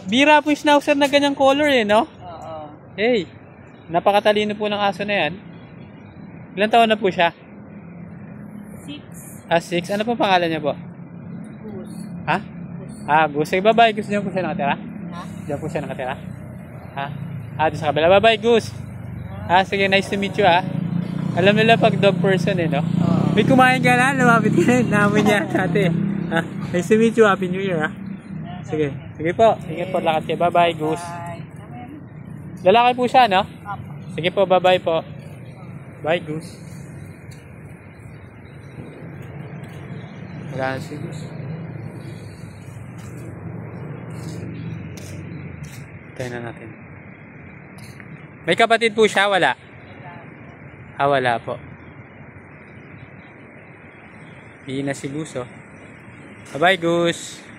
Bira po yung schnauzer na ganyang color eh, no? Oo. Hey, napakatalino po ng aso na yan. Ilan taon na po siya? 6. 6. Ano po pangalan niya po? Goose. Ha? Goose. Sige, bye-bye. Gusto niyo po siya nakatira? Ha? Diyan po siya nakatira? Ha? Doon sa kabila. Bye-bye, Goose. Sige, nice to meet you, Alam nila pag dog person, eh, no? Oo. May kumain ka na, lumapit ka na. Namin niya, ate. Nice to meet you. Happy New Year, Sige. Sige po. Sige po, lakad kayo. Bye-bye, Goose. Bye. Lalaki po siya, no? Apo. Sige po, bye-bye po. Bye, Goose. Wala na si Goose. Tayo na natin. May kapatid po siya, wala? Wala po. Hindi na si Goose, Bye-bye, Goose.